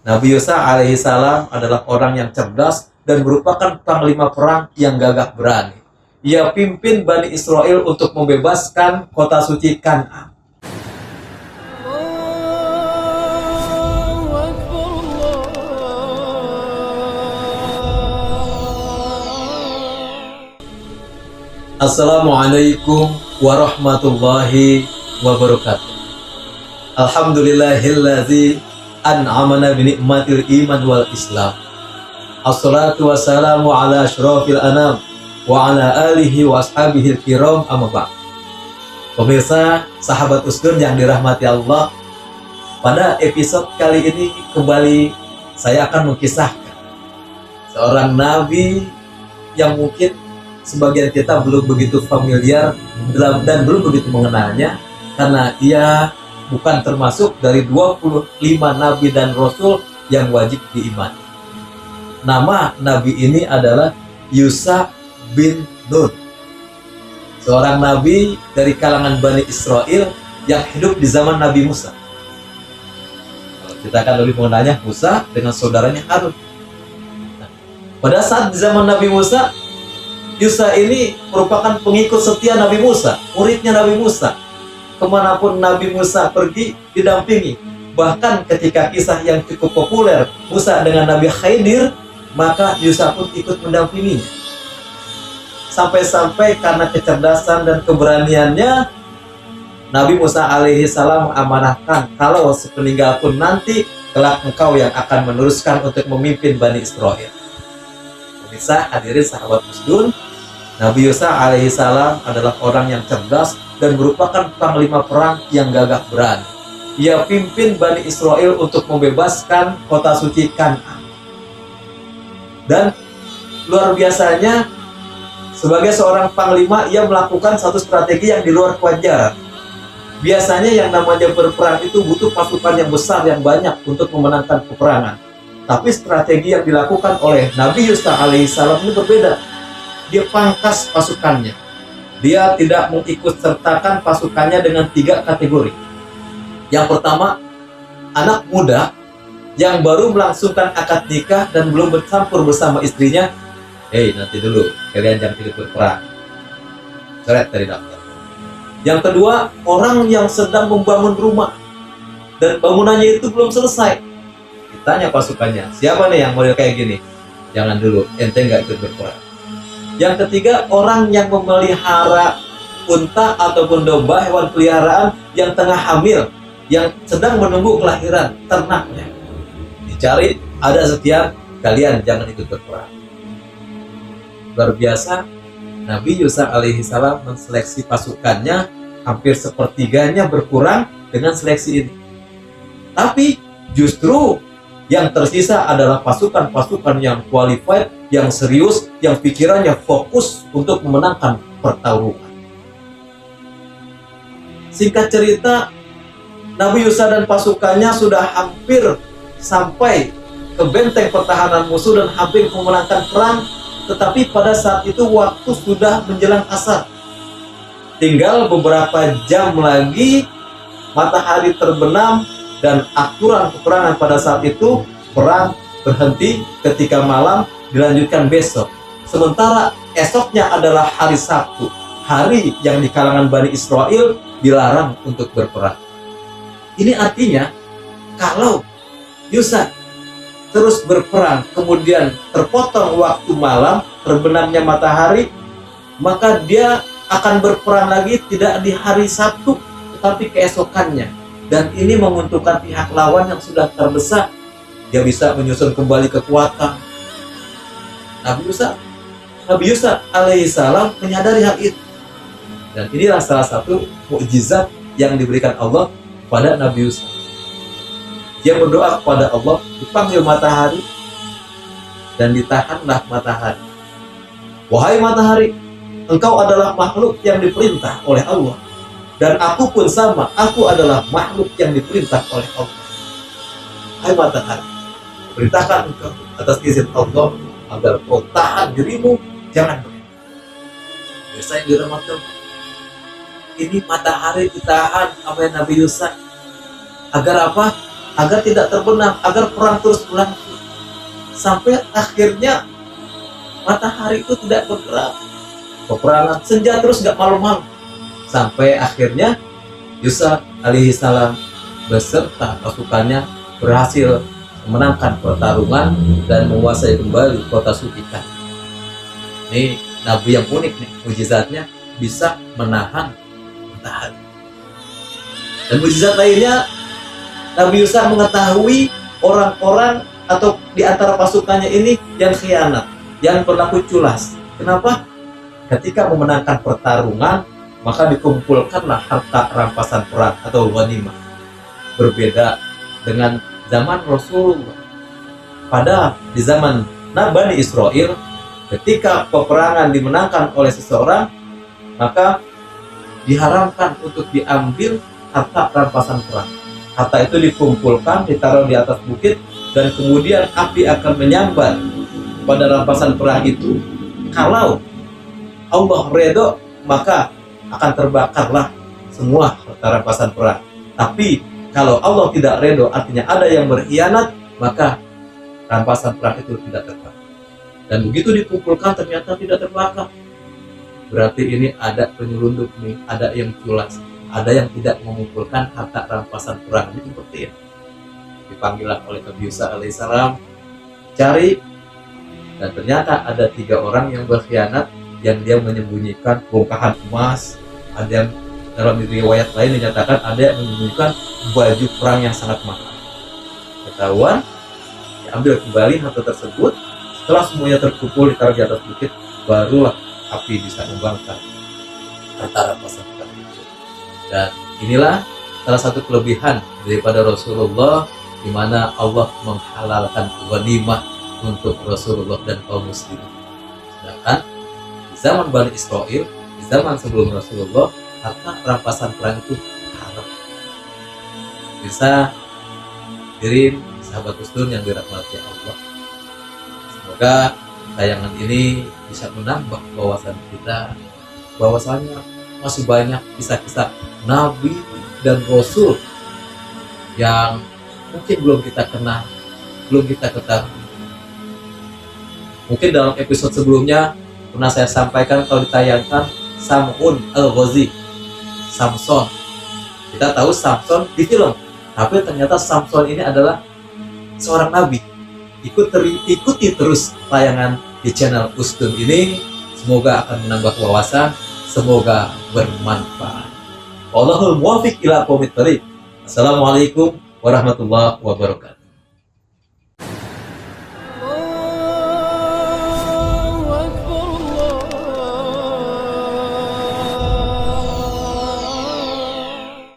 Nabi Musa alaihissalam adalah orang yang cerdas dan merupakan panglima perang yang gagah berani. Ia pimpin Bani Israel untuk membebaskan kota suci Kan'an. Assalamualaikum warahmatullahi wabarakatuh. Alhamdulillahillazi an'amana binikmatil iman wal islam. Assalatu wassalamu ala asyrafil anam wa ala alihi wa ashabihil kiram amma ba'd. Pemirsa, sahabat Usdun yang dirahmati Allah, pada episode kali ini kembali saya akan mengisahkan seorang nabi yang mungkin sebagian kita belum begitu familiar dan belum begitu mengenalnya, karena ia bukan termasuk dari 25 nabi dan rasul yang wajib diimani. Nama nabi ini adalah Yusha bin Nun, seorang nabi dari kalangan Bani Israel yang hidup di zaman Nabi Musa. Kita akan lebih mengenalnya Musa dengan saudaranya Harun. Pada saat di zaman Nabi Musa, Yusha ini merupakan pengikut setia Nabi Musa, muridnya Nabi Musa. Kemanapun Nabi Musa pergi, didampingi. Bahkan ketika kisah yang cukup populer Musa dengan Nabi Khidir, maka Yusha pun ikut mendampinginya. Sampai-sampai karena kecerdasan dan keberaniannya, Nabi Musa alaihissalam mengamanahkan, kalau sepeninggal pun nanti, kelak engkau yang akan meneruskan untuk memimpin Bani Israel. Pemirsa, hadirin sahabat Usdun, Nabi Yusha alaihissalam adalah orang yang cerdas dan merupakan panglima perang yang gagah berani. Ia pimpin Bani Israel untuk membebaskan kota suci Kan'an. Dan luar biasanya, sebagai seorang panglima, ia melakukan satu strategi yang di luar kewajaran. Biasanya yang namanya berperang itu butuh pasukan yang besar, yang banyak untuk memenangkan peperangan. Tapi strategi yang dilakukan oleh Nabi Yusha alaihissalam ini berbeda. Dia pangkas pasukannya. Dia tidak mengikut sertakan pasukannya dengan 3 kategori. Yang pertama, anak muda yang baru melangsungkan akad nikah dan belum bercampur bersama istrinya. Nanti dulu, kalian jangan ikut berperang. Coret dari daftar. Yang kedua, orang yang sedang membangun rumah dan bangunannya itu belum selesai. Ditanya pasukannya, siapa nih yang model kayak gini? Jangan dulu, ente nggak ikut berperang. Yang ketiga, orang yang memelihara unta ataupun domba, hewan peliharaan yang tengah hamil, yang sedang menunggu kelahiran ternaknya. Dicari, ada sekian, kalian jangan ikut berperang. Luar biasa, Nabi Yusha alaihissalam menseleksi pasukannya, hampir sepertiganya berkurang dengan seleksi ini. Tapi justru yang tersisa adalah pasukan-pasukan yang qualified, yang serius, yang pikirannya fokus untuk memenangkan pertarungan. Singkat cerita, Nabi Yusha dan pasukannya sudah hampir sampai ke benteng pertahanan musuh dan hampir memenangkan perang. Tetapi pada saat itu waktu sudah menjelang asar. Tinggal beberapa jam lagi matahari terbenam, dan aturan peperangan pada saat itu, perang berhenti ketika malam, dilanjutkan besok. Sementara esoknya adalah hari Sabtu, hari yang di kalangan Bani Israel dilarang untuk berperang. Ini artinya kalau Yusha terus berperang, kemudian terpotong waktu malam, terbenamnya matahari, maka dia akan berperang lagi tidak di hari Sabtu, tetapi keesokannya. Dan ini menguntungkan pihak lawan yang sudah terdesak. Dia bisa menyusun kembali kekuatan. Nabi Yusha alaihissalam menyadari hal itu. Dan inilah salah satu mukjizat yang diberikan Allah pada Nabi Yusha. Dia berdoa kepada Allah, dipanggil matahari, dan ditahanlah matahari. Wahai matahari, engkau adalah makhluk yang diperintah oleh Allah. Dan aku pun sama, aku adalah makhluk yang diperintah oleh Allah. Hai matahari, perintahkan engkau atas izin Allah agar kau tahan dirimu, jangan berhenti. Biasa yang dirahmati, ini matahari ditahan oleh Nabi Yusha. Agar apa? agar tidak terbenam, agar perang terus berlangsung sampai akhirnya matahari itu tidak bergerak. Peperangan senja terus nggak malu-malu sampai akhirnya Yusuf alaihissalam beserta pasukannya berhasil memenangkan pertarungan dan menguasai kembali kota suci Kan. Ini nabi yang unik nih, mujizatnya bisa menahan matahari. Dan mujizat lainnya, Nabi Yusuf mengetahui orang-orang atau di antara pasukannya ini yang khianat, yang berlaku culas. Kenapa? Ketika memenangkan pertarungan, maka dikumpulkanlah harta rampasan perang atau ghanimah. Berbeda dengan zaman Rasulullah. Pada di zaman Bani Israel, ketika peperangan dimenangkan oleh seseorang, maka diharamkan untuk diambil harta rampasan perang. Harta itu dikumpulkan, ditaruh di atas bukit, dan kemudian api akan menyambar pada rampasan perang itu. Kalau Allah redho, maka akan terbakarlah semua harta rampasan perang. Tapi kalau Allah tidak redho, artinya ada yang berkhianat, maka rampasan perang itu tidak terbakar. Dan begitu dikumpulkan ternyata tidak terbakar. Berarti ini ada penyelundup nih, ada yang culas, ada yang tidak mengumpulkan harta rampasan perang. Ini seperti ini. Dipanggillah oleh Nabi Yusuf alaihissalam, cari, dan ternyata ada 3 orang yang berkhianat, yang dia menyembunyikan bongkahan emas. Ada yang dalam riwayat lain dinyatakan ada yang menyembunyikan baju perang yang sangat mahal. Ketahuan, diambil kembali harta tersebut. Setelah semuanya terkumpul ditaruh di atas bukit, barulah api bisa membakar harta rampasan perang itu. Dan inilah salah satu kelebihan daripada Rasulullah, di mana Allah menghalalkan ghanimah untuk Rasulullah dan kaum muslimin. Sedangkan di zaman Bani Israel, di zaman sebelum Rasulullah, harta rampasan perang itu haram. Bisa hadirin sahabat Husnul yang dirahmati Allah, semoga tayangan ini bisa menambah wawasan kita, bahwasanya masih banyak kisah-kisah Nabi dan Rasul yang mungkin belum kita kenal, belum kita ketahui. Mungkin dalam episode sebelumnya pernah saya sampaikan kalau ditayangkan Sam'un al-Ghazi, Samson. Kita tahu Samson di film, tapi ternyata Samson ini adalah seorang nabi. Ikuti terus tayangan di channel Ustun ini, semoga akan menambah wawasan, semoga bermanfaat. Wallahul muwaffiq ila aqwamit thoriq. Assalamualaikum warahmatullahi wabarakatuh.